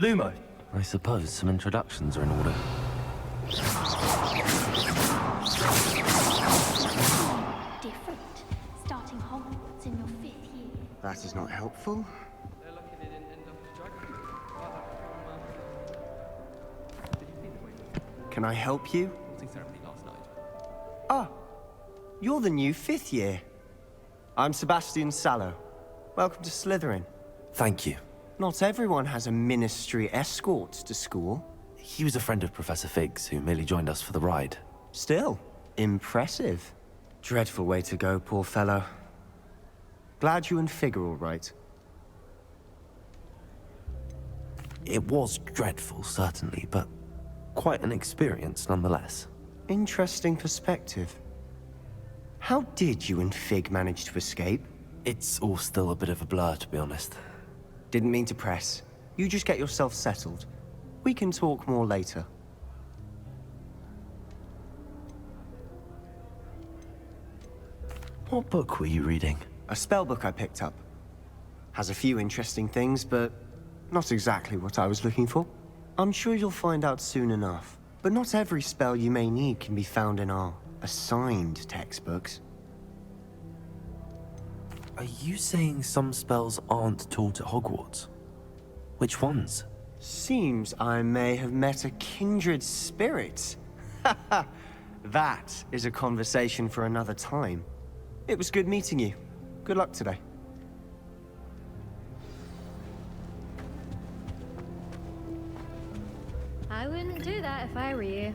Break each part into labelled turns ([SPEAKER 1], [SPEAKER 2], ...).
[SPEAKER 1] Lumo.
[SPEAKER 2] I suppose some introductions are in order.
[SPEAKER 3] Different. Starting Hogwarts in your 5th year.
[SPEAKER 4] That is not helpful. Can I help you? Ah, you're the new 5th year. I'm Sebastian Sallow. Welcome to Slytherin.
[SPEAKER 2] Thank you.
[SPEAKER 4] Not everyone has a ministry escort to school.
[SPEAKER 2] He was a friend of Professor Fig's who merely joined us for the ride.
[SPEAKER 4] Still, impressive. Dreadful way to go, poor fellow. Glad you and Fig are all right.
[SPEAKER 2] It was dreadful, certainly, but quite an experience nonetheless.
[SPEAKER 4] Interesting perspective. How did you and Fig manage to escape?
[SPEAKER 2] It's all still a bit of a blur, to be honest.
[SPEAKER 4] Didn't mean to press. You just get yourself settled. We can talk more later.
[SPEAKER 2] What book were you reading?
[SPEAKER 4] A spell book I picked up. Has a few interesting things, but not exactly what I was looking for. I'm sure you'll find out soon enough. But not every spell you may need can be found in our assigned textbooks.
[SPEAKER 2] Are you saying some spells aren't taught at Hogwarts? Which ones?
[SPEAKER 4] Seems I may have met a kindred spirit. That is a conversation for another time. It was good meeting you. Good luck today.
[SPEAKER 3] I wouldn't do that if I were you.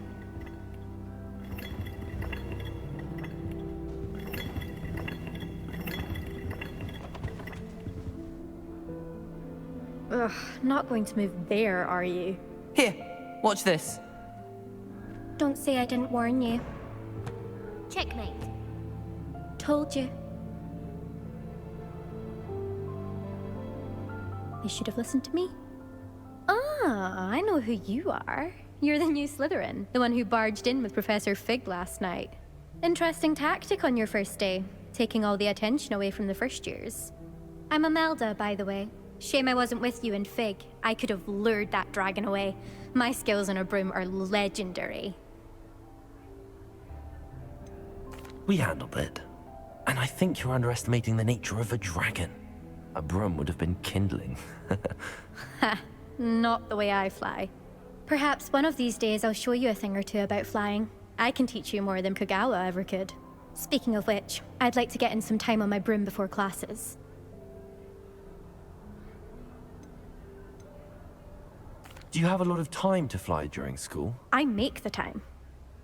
[SPEAKER 3] Ugh, not going to move there, are you?
[SPEAKER 5] Here, watch this.
[SPEAKER 3] Don't say I didn't warn you. Checkmate. Told you. You should have listened to me. Ah, I know who you are. You're the new Slytherin, the one who barged in with Professor Fig last night. Interesting tactic on your first day, taking all the attention away from the first years. I'm Imelda, by the way. Shame I wasn't with you and Fig. I could have lured that dragon away. My skills on a broom are legendary.
[SPEAKER 2] We handled it. And I think you're underestimating the nature of a dragon. A broom would have been kindling.
[SPEAKER 3] Ha, not the way I fly. Perhaps one of these days I'll show you a thing or two about flying. I can teach you more than Kogawa ever could. Speaking of which, I'd like to get in some time on my broom before classes.
[SPEAKER 2] Do you have a lot of time to fly during school?
[SPEAKER 3] I make the time.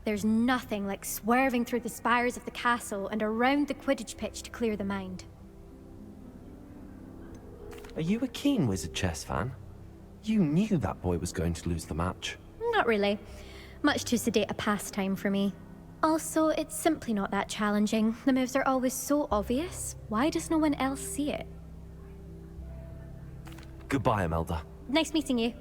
[SPEAKER 3] There's nothing like swerving through the spires of the castle and around the Quidditch pitch to clear the mind.
[SPEAKER 2] Are you a keen Wizard chess fan? You knew that boy was going to lose the match.
[SPEAKER 3] Not really. Much too sedate a pastime for me. Also, it's simply not that challenging. The moves are always so obvious. Why does no one else see it?
[SPEAKER 2] Goodbye, Imelda.
[SPEAKER 3] Nice meeting you.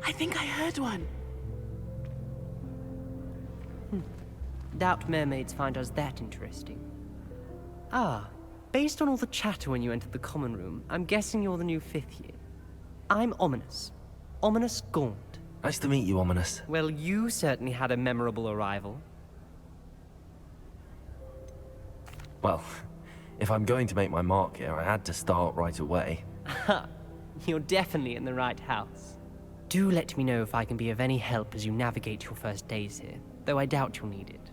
[SPEAKER 5] I think I heard one. Doubt mermaids find us that interesting. Ah, based on all the chatter when you entered the common room, I'm guessing you're the new 5th year. I'm Ominous. Ominous Gaunt.
[SPEAKER 2] Nice to meet you, Ominous.
[SPEAKER 5] Well, you certainly had a memorable arrival.
[SPEAKER 2] Well, if I'm going to make my mark here, I had to start right away.
[SPEAKER 5] Ha! You're definitely in the right house. Do let me know if I can be of any help as you navigate your first days here, though I doubt you'll need it.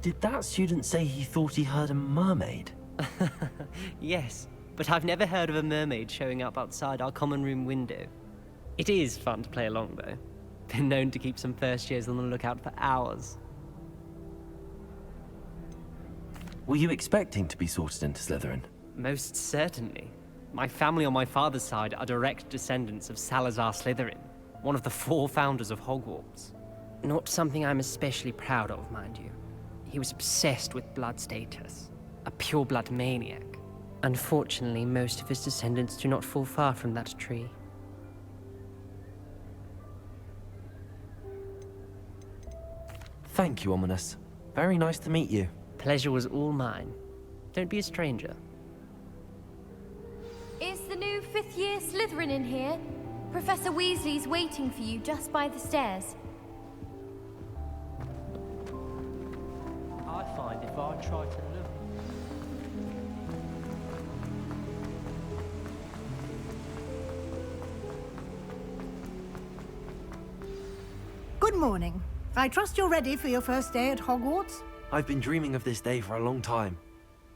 [SPEAKER 2] Did that student say he thought he heard a mermaid?
[SPEAKER 5] Yes, but I've never heard of a mermaid showing up outside our common room window. It is fun to play along, though. Been known to keep some first years on the lookout for hours.
[SPEAKER 2] Were you expecting to be sorted into Slytherin?
[SPEAKER 5] Most certainly. My family on my father's side are direct descendants of Salazar Slytherin, one of the 4 founders of Hogwarts. Not something I'm especially proud of, mind you. He was obsessed with blood status, a pure-blood maniac. Unfortunately, most of his descendants do not fall far from that tree.
[SPEAKER 2] Thank you, Ominous. Very nice to meet you.
[SPEAKER 5] Pleasure was all mine. Don't be a stranger.
[SPEAKER 1] Is the new fifth-year Slytherin in here? Professor Weasley's waiting for you just by the stairs.
[SPEAKER 5] I find if I try to look...
[SPEAKER 6] Good morning. I trust you're ready for your first day at Hogwarts?
[SPEAKER 2] I've been dreaming of this day for a long time.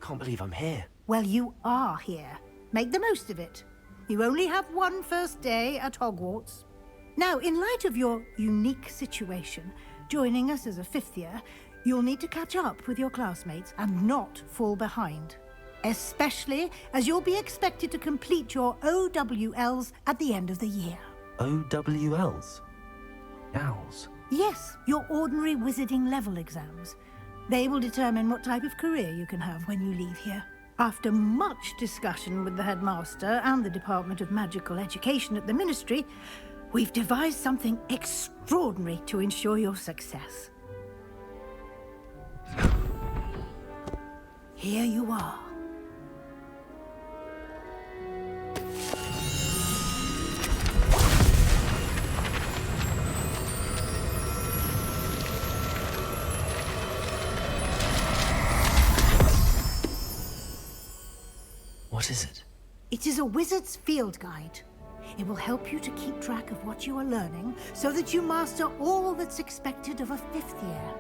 [SPEAKER 2] Can't believe I'm here.
[SPEAKER 6] Well, you are here. Make the most of it. You only have one first day at Hogwarts. Now, in light of your unique situation, joining us as a fifth year, you'll need to catch up with your classmates and not fall behind. Especially as you'll be expected to complete your OWLs at the end of the year.
[SPEAKER 2] OWLs? Owls?
[SPEAKER 6] Yes, your ordinary wizarding level exams. They will determine what type of career you can have when you leave here. After much discussion with the headmaster and the Department of Magical Education at the Ministry, we've devised something extraordinary to ensure your success. Here you are.
[SPEAKER 2] What is it?
[SPEAKER 6] It is a wizard's field guide. It will help you to keep track of what you are learning so that you master all that's expected of a fifth year.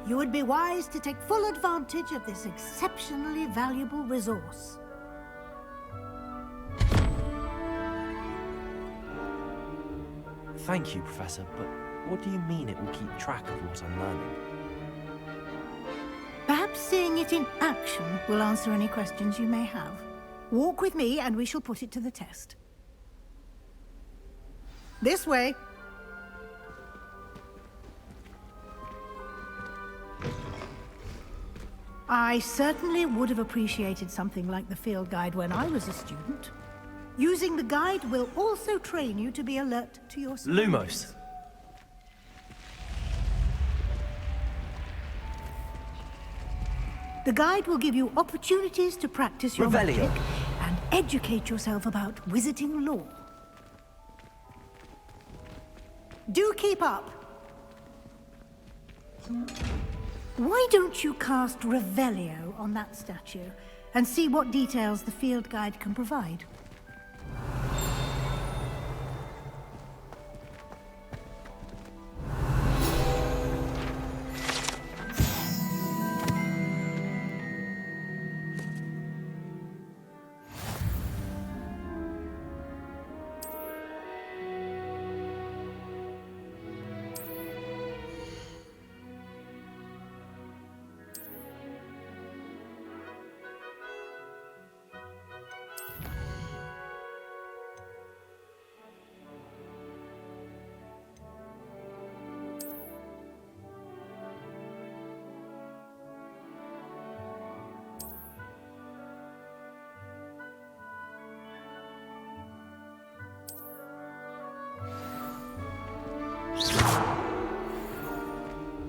[SPEAKER 6] You would be wise to take full advantage of this exceptionally valuable resource.
[SPEAKER 2] Thank you, Professor, but what do you mean it will keep track of what I'm learning?
[SPEAKER 6] Perhaps seeing it in action will answer any questions you may have. Walk with me and we shall put it to the test. This way. I certainly would have appreciated something like the field guide when I was a student. Using the guide will also train you to be alert to your surroundings.
[SPEAKER 2] Lumos!
[SPEAKER 6] The guide will give you opportunities to practice your
[SPEAKER 2] Revelio.
[SPEAKER 6] magic and educate yourself about wizarding lore. Do keep up. Why don't you cast Revelio on that statue and see what details the field guide can provide?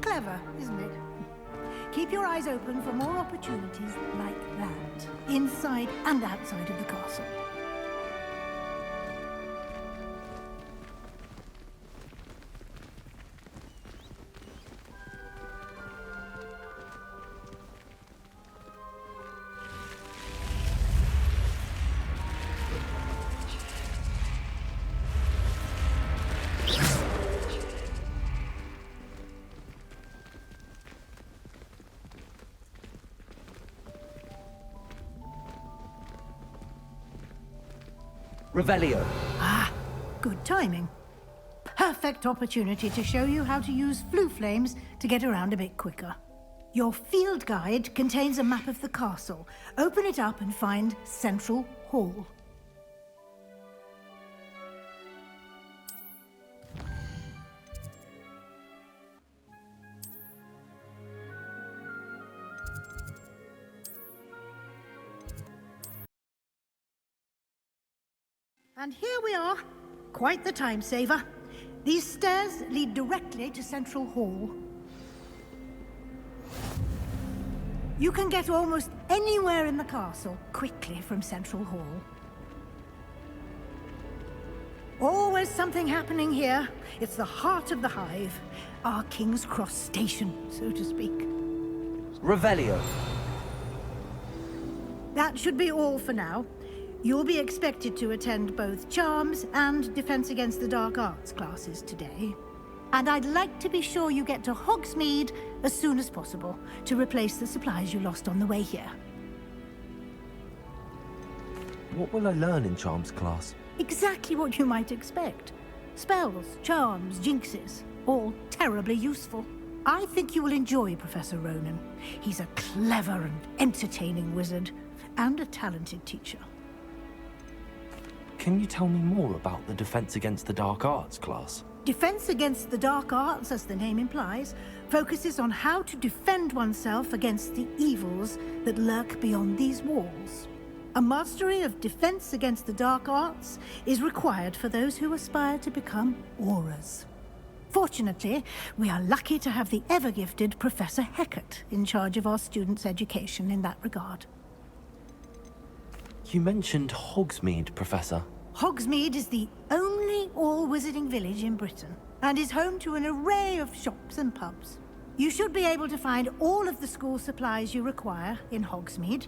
[SPEAKER 6] Clever, isn't it? Keep your eyes open for more opportunities like that, inside and outside of the castle.
[SPEAKER 2] Revelio.
[SPEAKER 6] Ah, good timing. Perfect opportunity to show you how to use flue flames to get around a bit quicker. Your field guide contains a map of the castle. Open it up and find Central Hall. And here we are. Quite the time saver. These stairs lead directly to Central Hall. You can get almost anywhere in the castle quickly from Central Hall. Always something happening here. It's the heart of the Hive. Our King's Cross station, so to speak.
[SPEAKER 2] Revelio.
[SPEAKER 6] That should be all for now. You'll be expected to attend both Charms and Defense Against the Dark Arts classes today. And I'd like to be sure you get to Hogsmeade as soon as possible to replace the supplies you lost on the way here.
[SPEAKER 2] What will I learn in Charms class?
[SPEAKER 6] Exactly what you might expect. Spells, charms, jinxes, all terribly useful. I think you will enjoy Professor Ronan. He's a clever and entertaining wizard, and a talented teacher.
[SPEAKER 2] Can you tell me more about the Defense Against the Dark Arts class?
[SPEAKER 6] Defense Against the Dark Arts, as the name implies, focuses on how to defend oneself against the evils that lurk beyond these walls. A mastery of Defense Against the Dark Arts is required for those who aspire to become Auras. Fortunately, we are lucky to have the ever-gifted Professor Hecat in charge of our students' education in that regard.
[SPEAKER 2] You mentioned Hogsmeade, Professor.
[SPEAKER 6] Hogsmeade is the only all-wizarding village in Britain, and is home to an array of shops and pubs. You should be able to find all of the school supplies you require in Hogsmeade.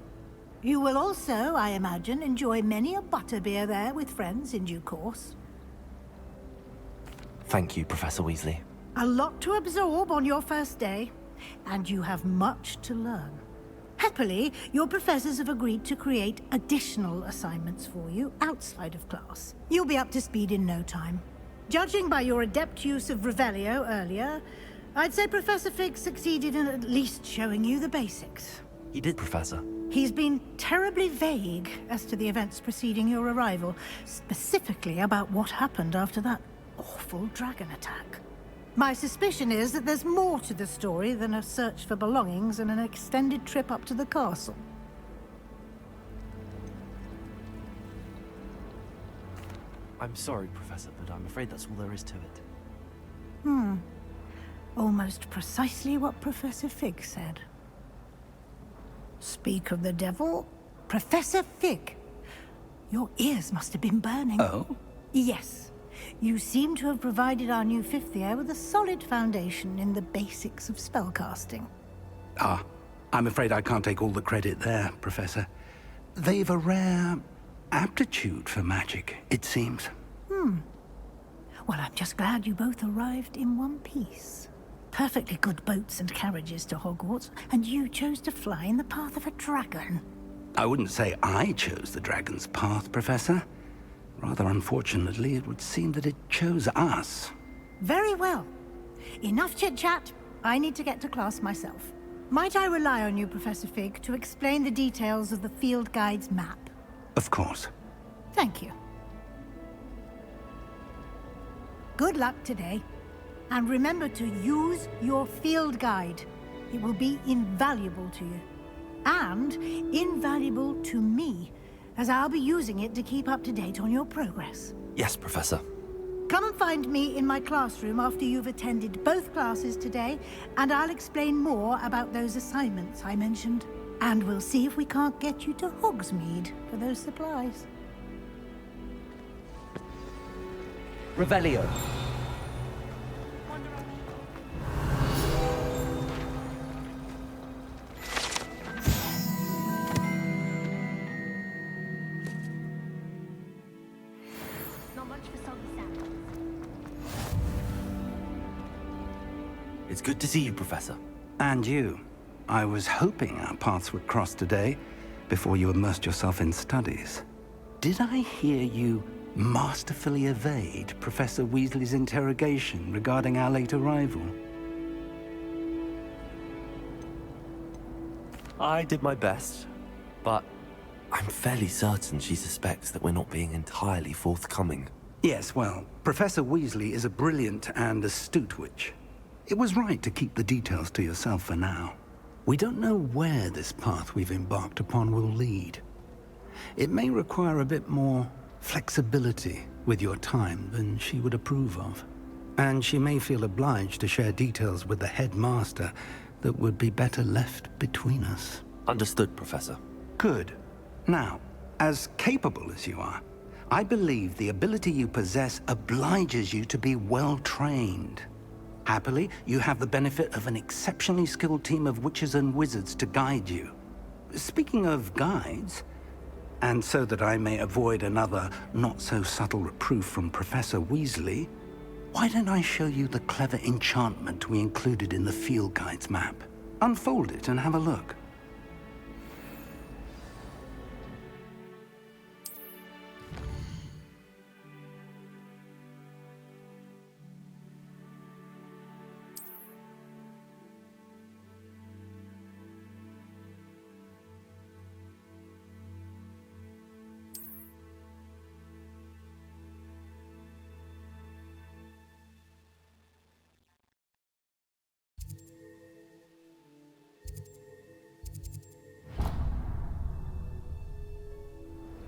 [SPEAKER 6] You will also, I imagine, enjoy many a butterbeer there with friends in due course.
[SPEAKER 2] Thank you, Professor Weasley.
[SPEAKER 6] A lot to absorb on your first day, and you have much to learn. Happily, your professors have agreed to create additional assignments for you outside of class. You'll be up to speed in no time. Judging by your adept use of Revelio earlier, I'd say Professor Fig succeeded in at least showing you the basics.
[SPEAKER 2] He did, Professor.
[SPEAKER 6] He's been terribly vague as to the events preceding your arrival, specifically about what happened after that awful dragon attack. My suspicion is that there's more to the story than a search for belongings and an extended trip up to the castle.
[SPEAKER 2] I'm sorry, Professor, but I'm afraid that's all there is to it.
[SPEAKER 6] Almost precisely what Professor Fig said. Speak of the devil, Professor Fig. Your ears must have been burning.
[SPEAKER 7] Oh?
[SPEAKER 6] Yes. You seem to have provided our new fifth year with a solid foundation in the basics of spellcasting.
[SPEAKER 7] Ah, I'm afraid I can't take all the credit there, Professor. They've a rare aptitude for magic, it seems.
[SPEAKER 6] Well, I'm just glad you both arrived in one piece. Perfectly good boats and carriages to Hogwarts, and you chose to fly in the path of a dragon.
[SPEAKER 7] I wouldn't say I chose the dragon's path, Professor. Rather unfortunately, it would seem that it chose us.
[SPEAKER 6] Very well. Enough chit-chat. I need to get to class myself. Might I rely on you, Professor Fig, to explain the details of the field guide's map?
[SPEAKER 7] Of course.
[SPEAKER 6] Thank you. Good luck today. And remember to use your field guide. It will be invaluable to you. And invaluable to me, as I'll be using it to keep up to date on your progress.
[SPEAKER 2] Yes, Professor.
[SPEAKER 6] Come and find me in my classroom after you've attended both classes today, and I'll explain more about those assignments I mentioned. And we'll see if we can't get you to Hogsmeade for those supplies.
[SPEAKER 2] Revelio.
[SPEAKER 1] Not much for soggy sand.
[SPEAKER 2] It's good to see you, Professor.
[SPEAKER 7] And you. I was hoping our paths would cross today, before you immersed yourself in studies. Did I hear you masterfully evade Professor Weasley's interrogation regarding our late arrival?
[SPEAKER 2] I did my best, but I'm fairly certain she suspects that we're not being entirely forthcoming.
[SPEAKER 7] Yes, well, Professor Weasley is a brilliant and astute witch. It was right to keep the details to yourself for now. We don't know where this path we've embarked upon will lead. It may require a bit more flexibility with your time than she would approve of. and she may feel obliged to share details with the headmaster that would be better left between us.
[SPEAKER 2] Understood, Professor.
[SPEAKER 7] Good. Now, as capable as you are, I believe the ability you possess obliges you to be well-trained. Happily, you have the benefit of an exceptionally skilled team of witches and wizards to guide you. Speaking of guides, and so that I may avoid another not-so-subtle reproof from Professor Weasley, why don't I show you the clever enchantment we included in the field guide's map? Unfold it and have a look.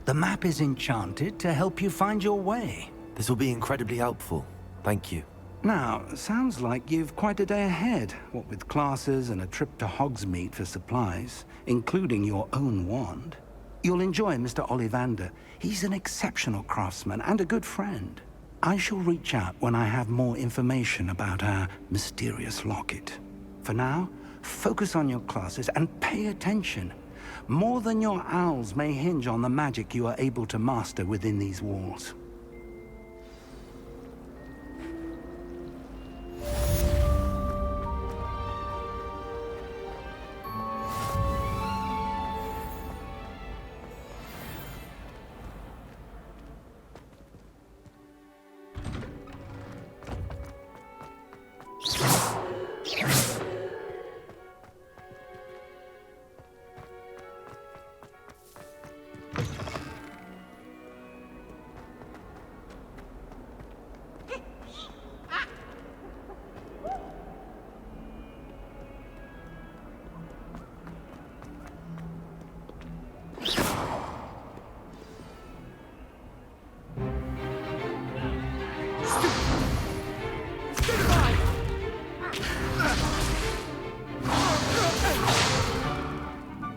[SPEAKER 7] The map is enchanted to help you find your way.
[SPEAKER 2] This will be incredibly helpful. Thank you.
[SPEAKER 7] Now, sounds like you've quite a day ahead, what with classes and a trip to Hogsmeade for supplies, including your own wand. You'll enjoy Mr. Ollivander. He's an exceptional craftsman and a good friend. I shall reach out when I have more information about our mysterious locket. For now, focus on your classes and pay attention. More than your owls may hinge on the magic you are able to master within these walls.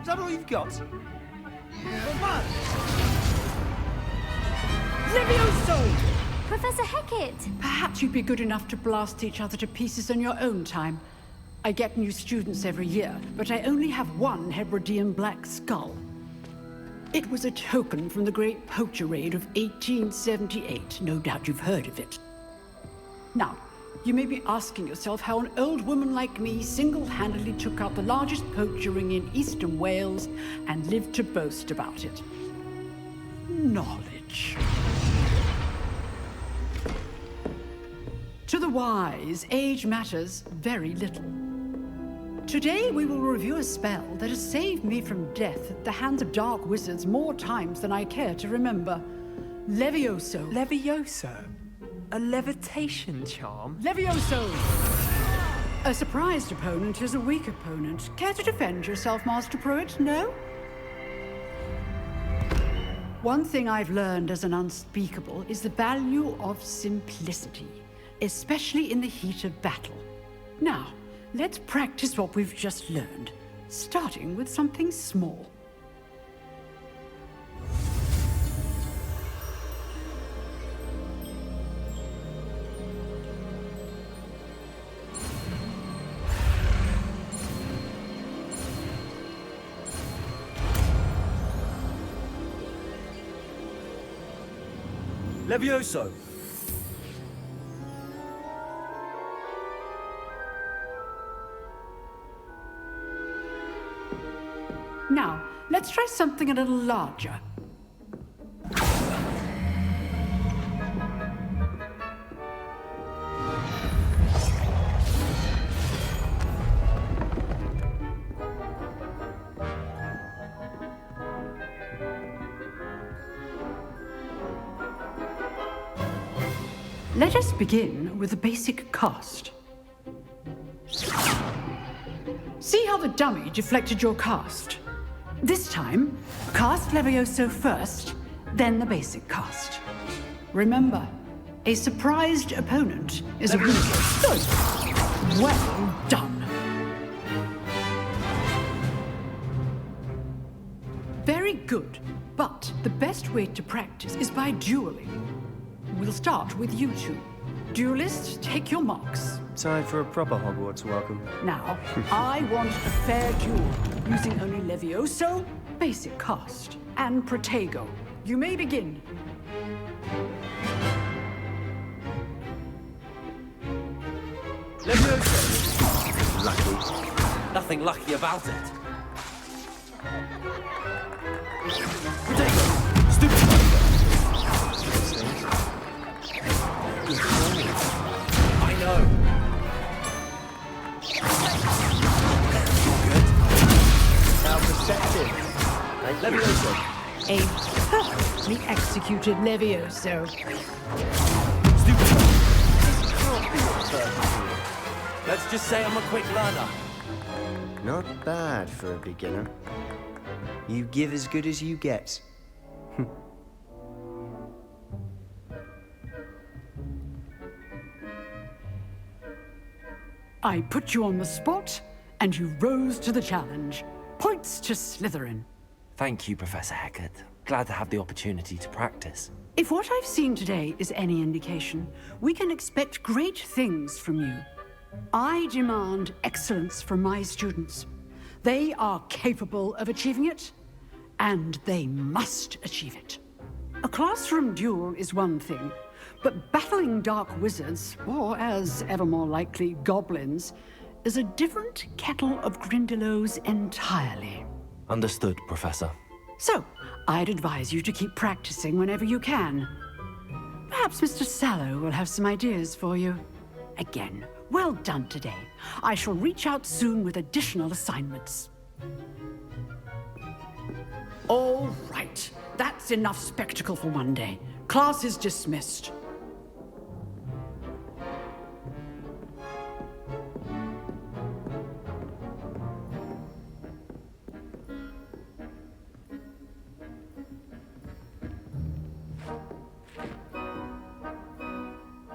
[SPEAKER 8] Is that all you've got?
[SPEAKER 9] Levioso!
[SPEAKER 1] Professor Hecat!
[SPEAKER 9] Perhaps you'd be good enough to blast each other to pieces on your own time. I get new students every year, but I only have one Hebridean black skull. It was a token from the Great Poacher Raid of 1878. No doubt you've heard of it. Now, you may be asking yourself how an old woman like me single-handedly took out the largest poacher ring in eastern Wales and lived to boast about it. Knowledge. To the wise, age matters very little. Today we will review a spell that has saved me from death at the hands of dark wizards more times than I care to remember. Levioso.
[SPEAKER 8] Levioso? A levitation charm?
[SPEAKER 9] Levioso! A surprised opponent is a weak opponent. Care to defend yourself, Master Pruitt? No? One thing I've learned as an unspeakable is the value of simplicity, especially in the heat of battle. Now, let's practice what we've just learned, starting with something small.
[SPEAKER 8] Levioso!
[SPEAKER 9] Now, let's try something a little larger. Let us begin with the basic cast. See how the dummy deflected your cast? This time, cast Levioso first, then the basic cast. Remember, A surprised opponent is a weak. Good. Well done. Very good. But the best way to practice is by dueling. We'll start with you two. Duelists, take your marks.
[SPEAKER 4] Time for a proper Hogwarts welcome.
[SPEAKER 9] Now, I want a fair duel, using only Levioso, basic cast, and Protego. You may begin.
[SPEAKER 2] Levioso!
[SPEAKER 4] Lucky.
[SPEAKER 2] Nothing lucky about it. I know.
[SPEAKER 4] How perceptive.
[SPEAKER 2] Levioso.
[SPEAKER 9] A perfectly executed Levioso.
[SPEAKER 2] Let's just say I'm a quick learner.
[SPEAKER 4] Not bad for a beginner. You give as good as you get.
[SPEAKER 9] I put you on the spot, and you rose to the challenge. Points to Slytherin.
[SPEAKER 2] Thank you, Professor Hecat. Glad to have the opportunity to practice.
[SPEAKER 9] If what I've seen today is any indication, we can expect great things from you. I demand excellence from my students. They are capable of achieving it, and they must achieve it. A classroom duel is one thing, but battling dark wizards, or as ever more likely, goblins, is a different kettle of Grindylows entirely.
[SPEAKER 2] Understood, Professor.
[SPEAKER 9] So, I'd advise you to keep practicing whenever you can. Perhaps Mr. Sallow will have some ideas for you. Again, well done today. I shall reach out soon with additional assignments. All right, that's enough spectacle for one day. Class is dismissed.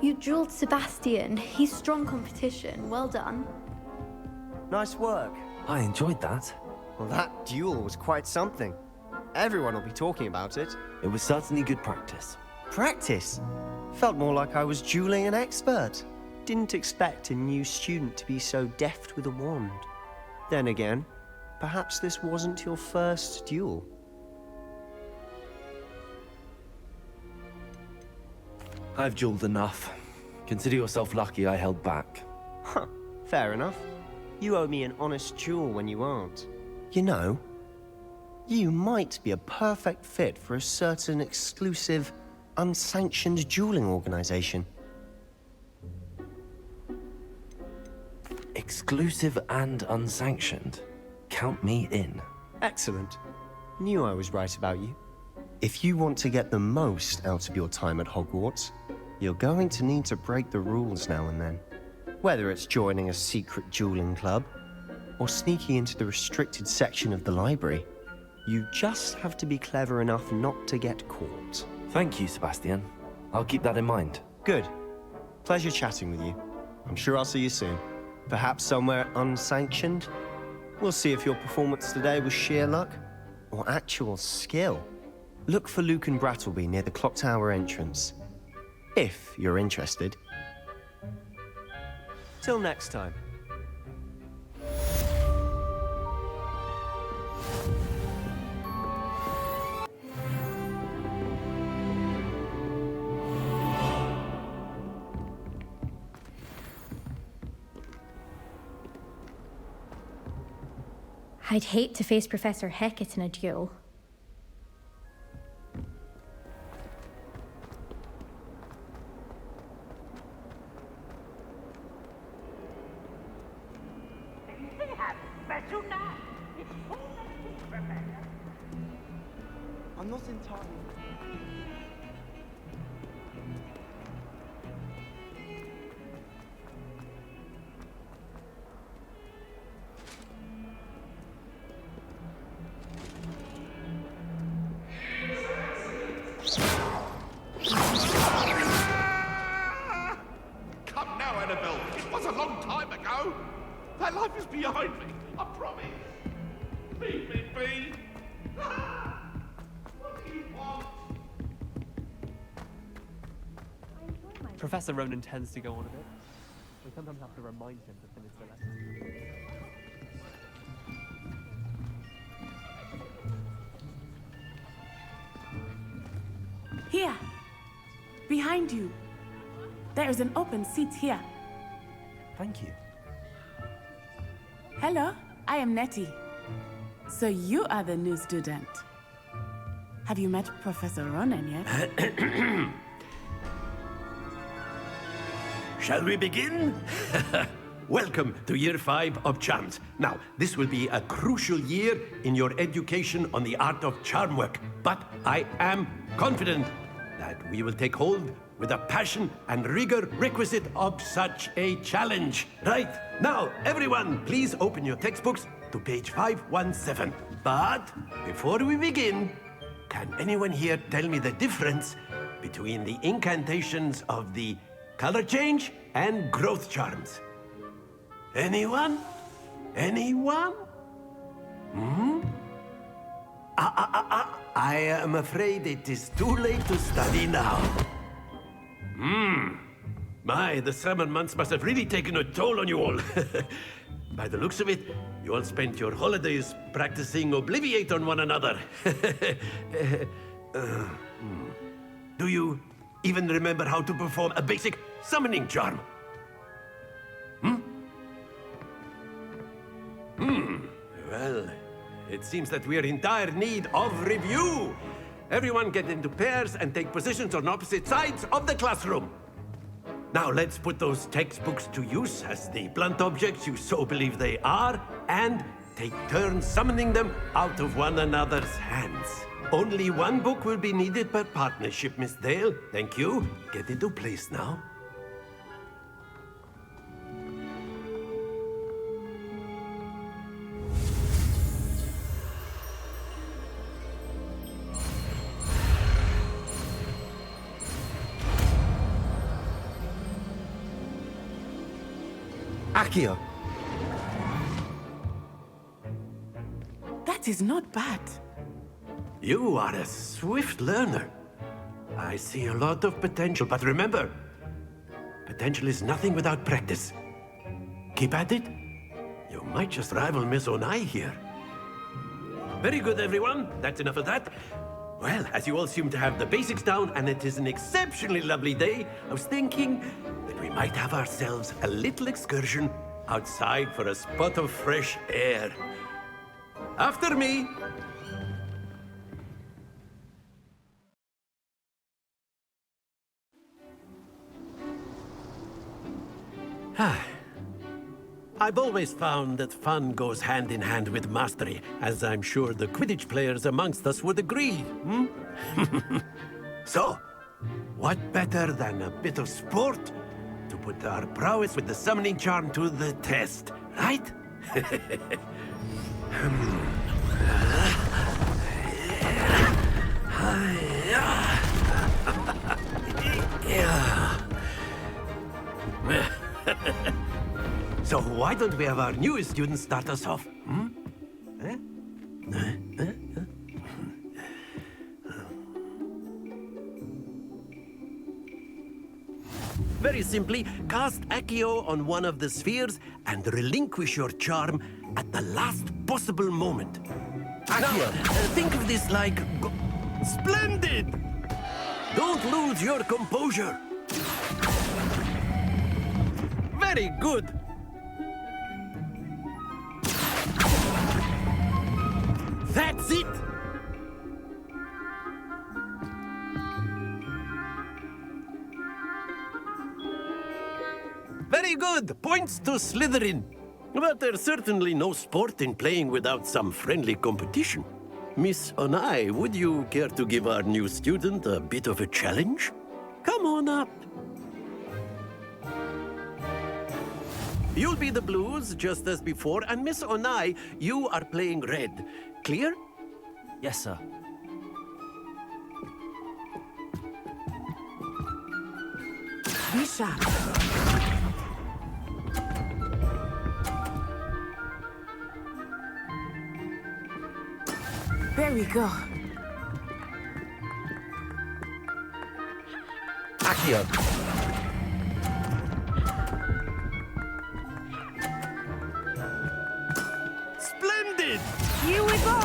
[SPEAKER 1] You drilled Sebastian. He's strong competition. Well done.
[SPEAKER 4] Nice work.
[SPEAKER 2] I enjoyed that.
[SPEAKER 4] Well, that duel was quite something. Everyone will be talking about it.
[SPEAKER 2] It was certainly good practice.
[SPEAKER 4] Practice? Felt more like I was dueling an expert. Didn't expect a new student to be so deft with a wand. Then again, perhaps this wasn't your first duel.
[SPEAKER 2] I've dueled enough. Consider yourself lucky I held back.
[SPEAKER 4] Huh, fair enough. You owe me an honest duel when you aren't. You know, you might be a perfect fit for a certain exclusive, unsanctioned dueling organization.
[SPEAKER 2] Exclusive and unsanctioned. Count me in.
[SPEAKER 4] Excellent. Knew I was right about you. If you want to get the most out of your time at Hogwarts, you're going to need to break the rules now and then. Whether it's joining a secret dueling club, or sneaking into the restricted section of the library, you just have to be clever enough not to get caught.
[SPEAKER 2] Thank you, Sebastian. I'll keep that in mind.
[SPEAKER 4] Good. Pleasure chatting with you. I'm sure I'll see you soon. Perhaps somewhere unsanctioned? We'll see if your performance today was sheer luck, or actual skill. Look for Luke and Brattleby near the clock tower entrance. If you're interested. Till next time.
[SPEAKER 3] I'd hate to face Professor Hecat in a duel.
[SPEAKER 8] I'm not entirely...
[SPEAKER 10] Annabelle. It was a long time ago. That life is behind me. I promise. Leave me be. What do you want?
[SPEAKER 5] Professor Ronan tends to go on a bit. We sometimes have to remind him to finish the lesson.
[SPEAKER 11] Here, behind you. There is an open seat here.
[SPEAKER 2] Thank you.
[SPEAKER 11] Hello, I am Nettie. So you are the new student. Have you met Professor Ronan yet?
[SPEAKER 12] Shall we begin? Welcome to Year 5 of Charms. Now, this will be a crucial year in your education on the art of charm work, but I am confident that we will take hold with the passion and rigor requisite of such a challenge. Right, now, everyone, please open your textbooks to page 517. But before we begin, can anyone here tell me the difference between the incantations of the color change and growth charms? Anyone? Anyone? I am afraid it is too late to study now. My, the summer months must have really taken a toll on you all. By the looks of it, you all spent your holidays practicing Obliviate on one another. Do you even remember how to perform a basic summoning charm? Well, it seems that we are in dire need of review. Everyone get into pairs and take positions on opposite sides of the classroom. Now let's put those textbooks to use as the blunt objects you so believe they are, and take turns summoning them out of one another's hands. Only one book will be needed per partnership, Miss Dale. Thank you. Get into place now.
[SPEAKER 4] Accio.
[SPEAKER 11] That is not bad.
[SPEAKER 12] You are a swift learner. I see a lot of potential, but remember, potential is nothing without practice. Keep at it. You might just rival Miss Onai here. Very good, everyone. That's enough of that. Well, as you all seem to have the basics down, and it is an exceptionally lovely day, I was thinking that we might have ourselves a little excursion outside for a spot of fresh air. After me. I've always found that fun goes hand in hand with mastery, as I'm sure the Quidditch players amongst us would agree. So, what better than a bit of sport to put our prowess with the summoning charm to the test, right? So why don't we have our newest student start us off? Very simply, cast Accio on one of the spheres and relinquish your charm at the last possible moment. Accio! Think of this like... Splendid! Don't lose your composure. Very good. That's it! Very good! Points to Slytherin. But there's certainly no sport in playing without some friendly competition. Miss Onai, would you care to give our new student a bit of a challenge? Come on up. You'll be the blues, just as before, and Miss Onai, you are playing red. Clear?
[SPEAKER 2] Yes, sir.
[SPEAKER 11] Be sharp. There we go.
[SPEAKER 2] Accio.
[SPEAKER 12] Splendid!
[SPEAKER 6] Here we go.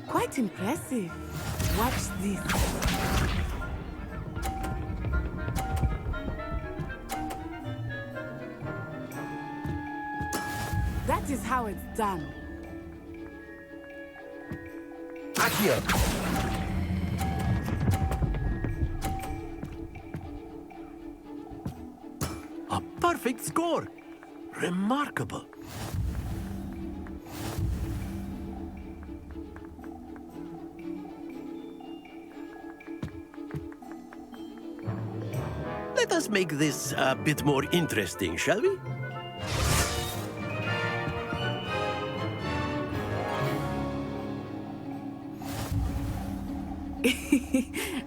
[SPEAKER 11] Quite impressive. Watch this. That is how it's done.
[SPEAKER 2] Accio.
[SPEAKER 12] A perfect score! Remarkable. Let us make this a bit more interesting, shall we?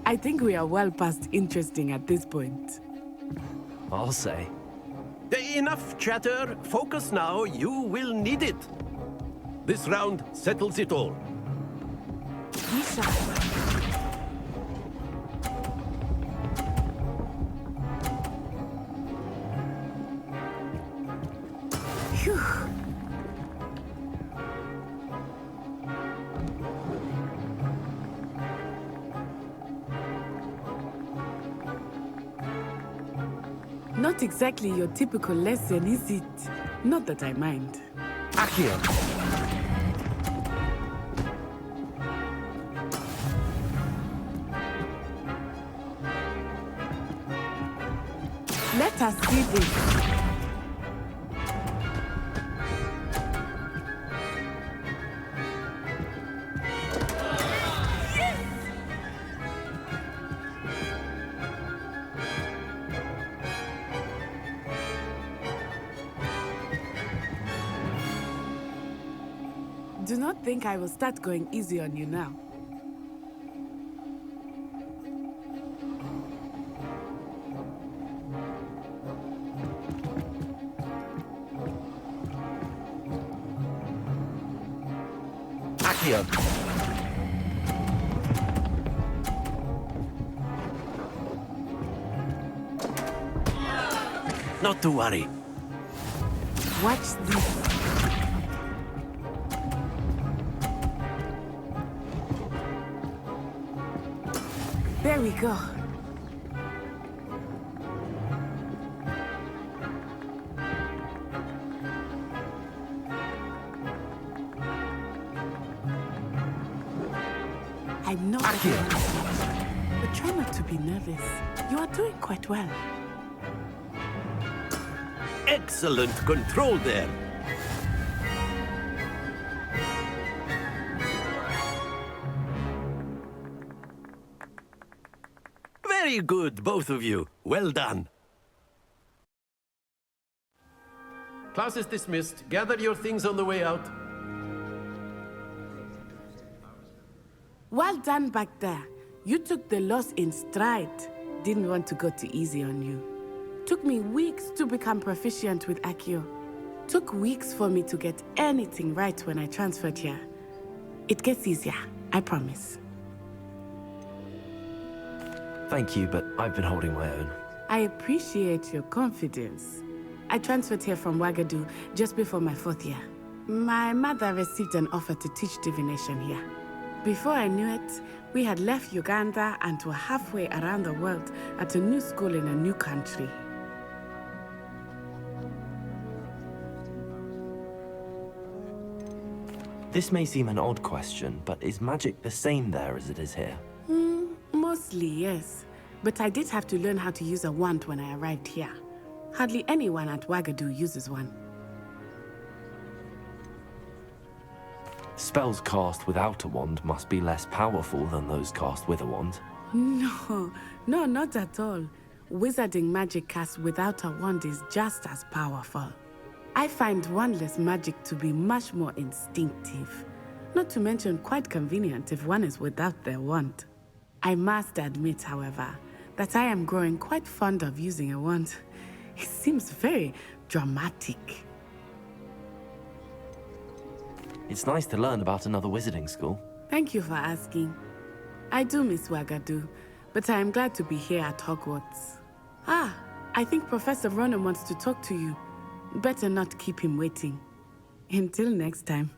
[SPEAKER 11] I think we are well past interesting at this point.
[SPEAKER 2] I'll say.
[SPEAKER 12] Enough chatter. Focus now. You will need it. This round settles it all.
[SPEAKER 11] Be sharp. Phew. Not exactly your typical lesson, is it? Not that I mind.
[SPEAKER 2] Accio.
[SPEAKER 11] Let us see this. Do not think I will start going easy on you now.
[SPEAKER 2] Accio.
[SPEAKER 12] Not to worry.
[SPEAKER 11] Watch this. There we go. I'm not
[SPEAKER 2] Accio.
[SPEAKER 11] but try not to be nervous. You are doing quite well.
[SPEAKER 12] Excellent control there. Very good, both of you. Well done. Class is dismissed. Gather your things on the way out.
[SPEAKER 11] Well done back there. You took the loss in stride. Didn't want to go too easy on you. Took me weeks to become proficient with Accio. Took weeks for me to get anything right when I transferred here. It gets easier, I promise.
[SPEAKER 2] Thank you, but I've been holding my own.
[SPEAKER 11] I appreciate your confidence. I transferred here from Wagadu just before my 4th year. My mother received an offer to teach divination here. Before I knew it, we had left Uganda and were halfway around the world at a new school in a new country.
[SPEAKER 2] This may seem an odd question, but is magic the same there as it is here?
[SPEAKER 11] Mostly, yes. But I did have to learn how to use a wand when I arrived here. Hardly anyone at Wagadu uses one.
[SPEAKER 2] Spells cast without a wand must be less powerful than those cast with a wand.
[SPEAKER 11] No, not at all. Wizarding magic cast without a wand is just as powerful. I find wandless magic to be much more instinctive. Not to mention quite convenient if one is without their wand. I must admit, however, that I am growing quite fond of using a wand. It seems very dramatic.
[SPEAKER 2] It's nice to learn about another wizarding school.
[SPEAKER 11] Thank you for asking. I do miss Wagadu, but I am glad to be here at Hogwarts. Ah, I think Professor Ronan wants to talk to you. Better not keep him waiting. Until next time.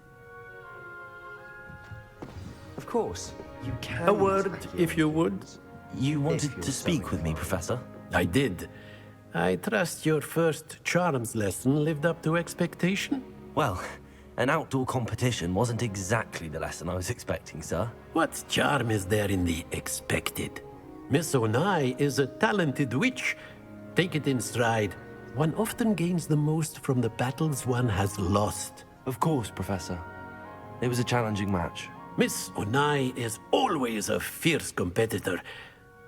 [SPEAKER 2] Of course, you can.
[SPEAKER 12] A word, if you would.
[SPEAKER 2] You wanted to speak with me, Professor?
[SPEAKER 12] I did. I trust your first charms lesson lived up to expectation?
[SPEAKER 2] Well, an outdoor competition wasn't exactly the lesson I was expecting, sir.
[SPEAKER 12] What charm is there in the expected? Miss Onai is a talented witch. Take it in stride. One often gains the most from the battles one has lost.
[SPEAKER 2] Of course, Professor. It was a challenging match.
[SPEAKER 12] Miss Onai is always a fierce competitor,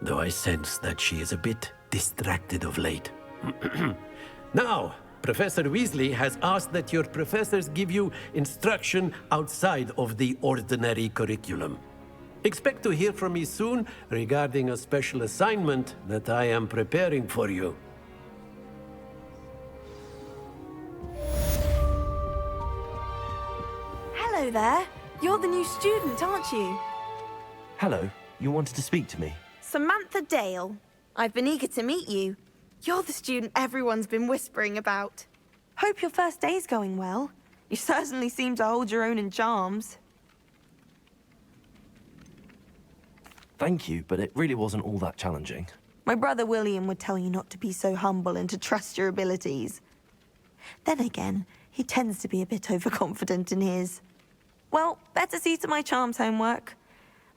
[SPEAKER 12] though I sense that she is a bit distracted of late. Now, Professor Weasley has asked that your professors give you instruction outside of the ordinary curriculum. Expect to hear from me soon regarding a special assignment that I am preparing for you.
[SPEAKER 13] Hello there. You're the new student, aren't you?
[SPEAKER 2] Hello, you wanted to speak to me?
[SPEAKER 13] Samantha Dale. I've been eager to meet you. You're the student everyone's been whispering about. Hope your first day's going well. You certainly seem to hold your own in charms.
[SPEAKER 2] Thank you, but it really wasn't all that challenging.
[SPEAKER 13] My brother William would tell you not to be so humble and to trust your abilities. Then again, he tends to be a bit overconfident in his. Well, better see to my charms homework.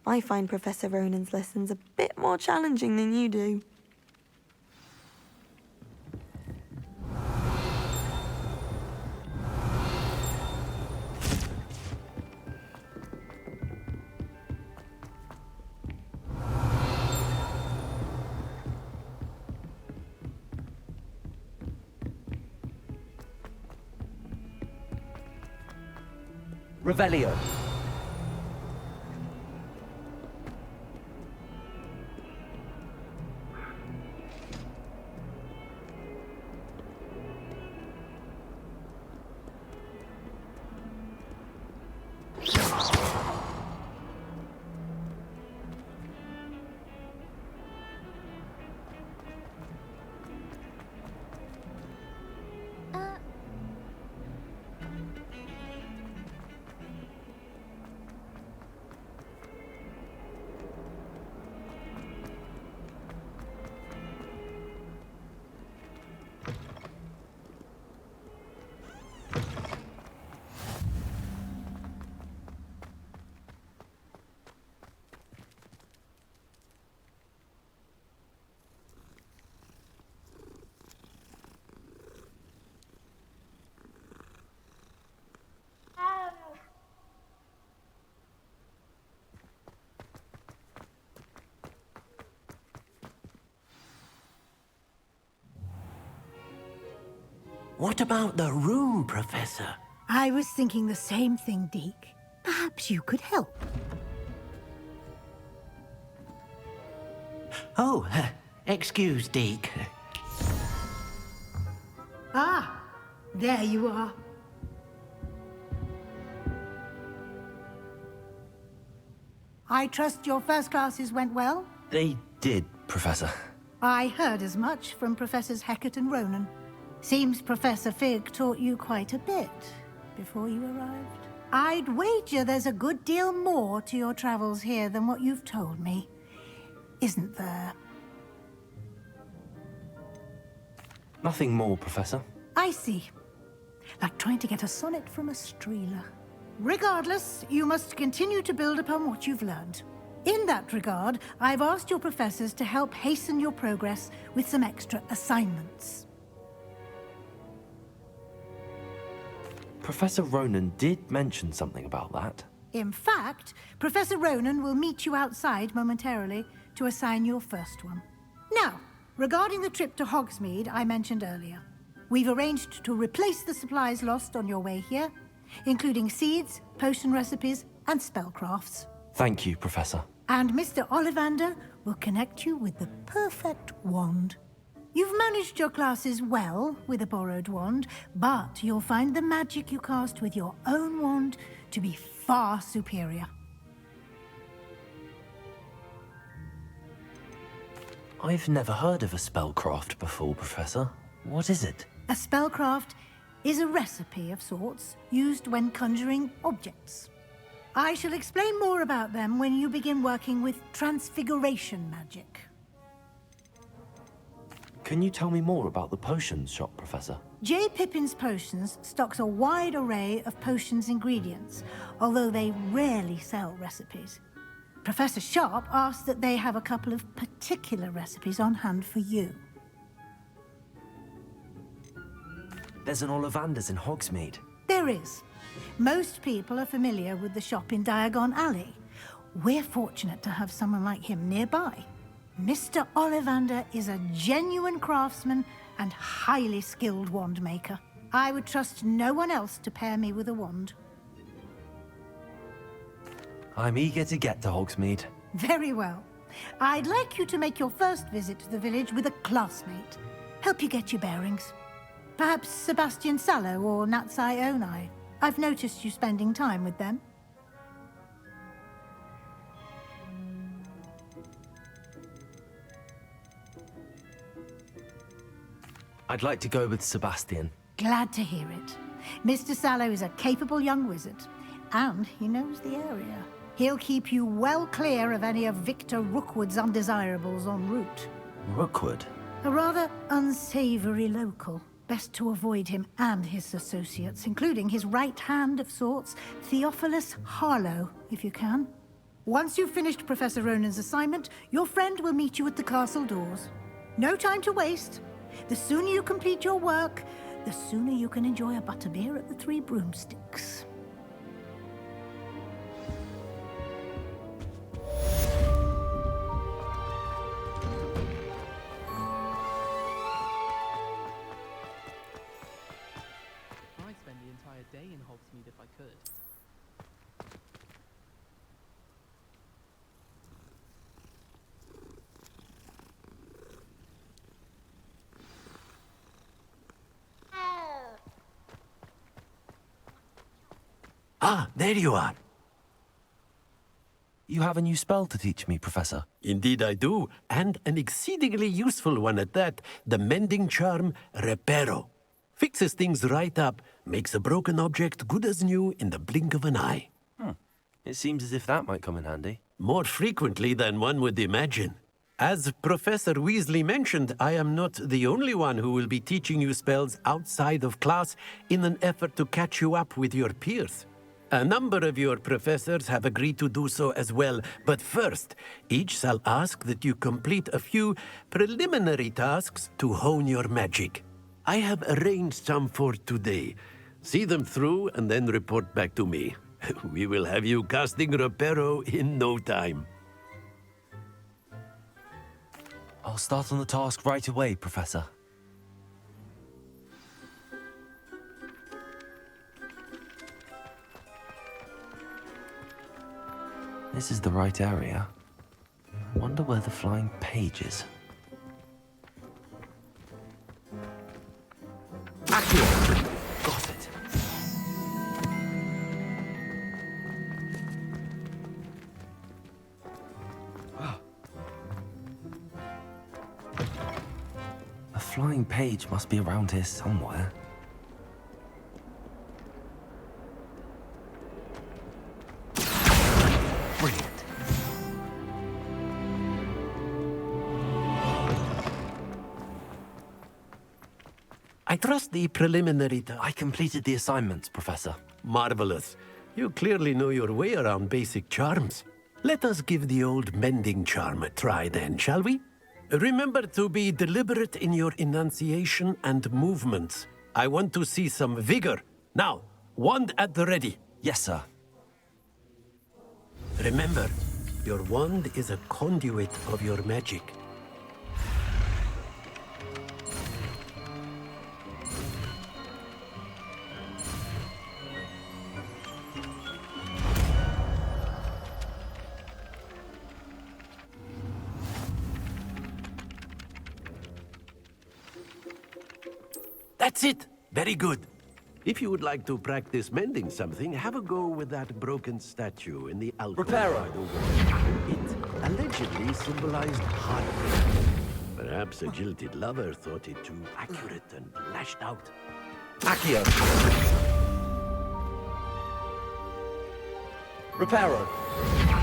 [SPEAKER 13] I find Professor Ronan's lessons a bit more challenging than you do.
[SPEAKER 2] Revelio.
[SPEAKER 12] What about the room, Professor?
[SPEAKER 6] I was thinking the same thing, Deke. Perhaps you could help.
[SPEAKER 12] Oh, excuse, Deke.
[SPEAKER 6] Ah, there you are. I trust your first classes went well?
[SPEAKER 2] They did, Professor.
[SPEAKER 6] I heard as much from Professors Hecat and Ronan. Seems Professor Fig taught you quite a bit before you arrived. I'd wager there's a good deal more to your travels here than what you've told me. Isn't there?
[SPEAKER 2] Nothing more, Professor.
[SPEAKER 6] I see. Like trying to get a sonnet from a streeler. Regardless, you must continue to build upon what you've learned. In that regard, I've asked your professors to help hasten your progress with some extra assignments.
[SPEAKER 2] Professor Ronan did mention something about that.
[SPEAKER 6] In fact, Professor Ronan will meet you outside momentarily to assign your first one. Now, regarding the trip to Hogsmeade I mentioned earlier. We've arranged to replace the supplies lost on your way here, including seeds, potion recipes, and spellcrafts.
[SPEAKER 2] Thank you, Professor.
[SPEAKER 6] And Mr. Ollivander will connect you with the perfect wand. You've managed your classes well with a borrowed wand, but you'll find the magic you cast with your own wand to be far superior.
[SPEAKER 2] I've never heard of a spellcraft before, Professor. What is it?
[SPEAKER 6] A spellcraft is a recipe of sorts used when conjuring objects. I shall explain more about them when you begin working with transfiguration magic.
[SPEAKER 2] Can you tell me more about the potions shop, Professor?
[SPEAKER 6] J. Pippin's Potions stocks a wide array of potions ingredients, although they rarely sell recipes. Professor Sharp asks that they have a couple of particular recipes on hand for you.
[SPEAKER 2] There's an Ollivander's in Hogsmeade.
[SPEAKER 6] There is. Most people are familiar with the shop in Diagon Alley. We're fortunate to have someone like him nearby. Mr. Ollivander is a genuine craftsman and highly skilled wand maker. I would trust no one else to pair me with a wand.
[SPEAKER 2] I'm eager to get to Hogsmeade.
[SPEAKER 6] Very well. I'd like you to make your first visit to the village with a classmate. Help you get your bearings. Perhaps Sebastian Sallow or Natsai Onai. I've noticed you spending time with them.
[SPEAKER 2] I'd like to go with Sebastian.
[SPEAKER 6] Glad to hear it. Mr. Sallow is a capable young wizard, and he knows the area. He'll keep you well clear of any of Victor Rookwood's undesirables en route.
[SPEAKER 2] Rookwood?
[SPEAKER 6] A rather unsavory local. Best to avoid him and his associates, including his right hand of sorts, Theophilus Harlow, if you can. Once you've finished Professor Ronan's assignment, your friend will meet you at the castle doors. No time to waste. The sooner you complete your work, the sooner you can enjoy a butterbeer at the Three Broomsticks.
[SPEAKER 14] I'd spend the entire day in Hogsmeade if I could.
[SPEAKER 12] Ah, there you are.
[SPEAKER 2] You have a new spell to teach me, Professor.
[SPEAKER 12] Indeed I do, and an exceedingly useful one at that. The mending charm, Reparo. Fixes things right up, makes a broken object good as new in the blink of an eye.
[SPEAKER 2] It seems as if that might come in handy.
[SPEAKER 12] More frequently than one would imagine. As Professor Weasley mentioned, I am not the only one who will be teaching you spells outside of class in an effort to catch you up with your peers. A number of your professors have agreed to do so as well, but first, each shall ask that you complete a few preliminary tasks to hone your magic. I have arranged some for today. See them through and then report back to me. We will have you casting Reparo in no time.
[SPEAKER 2] I'll start on the task right away, Professor. This is the right area. I wonder where the flying page is.
[SPEAKER 12] Accio!
[SPEAKER 2] Got it. A flying page must be around here somewhere. Brilliant.
[SPEAKER 12] I trust the preliminary
[SPEAKER 2] I completed the assignments, Professor.
[SPEAKER 12] Marvelous. You clearly know your way around basic charms. Let us give the old mending charm a try then, shall we? Remember to be deliberate in your enunciation and movements. I want to see some vigor. Now, wand at the ready.
[SPEAKER 2] Yes, sir.
[SPEAKER 12] Remember, your wand is a conduit of your magic. That's it! Very good. If you would like to practice mending something, have a go with that broken statue in the altar by the wall. It allegedly symbolized heartbreak. Perhaps a jilted lover thought it too accurate and lashed out.
[SPEAKER 2] Accio. Reparo.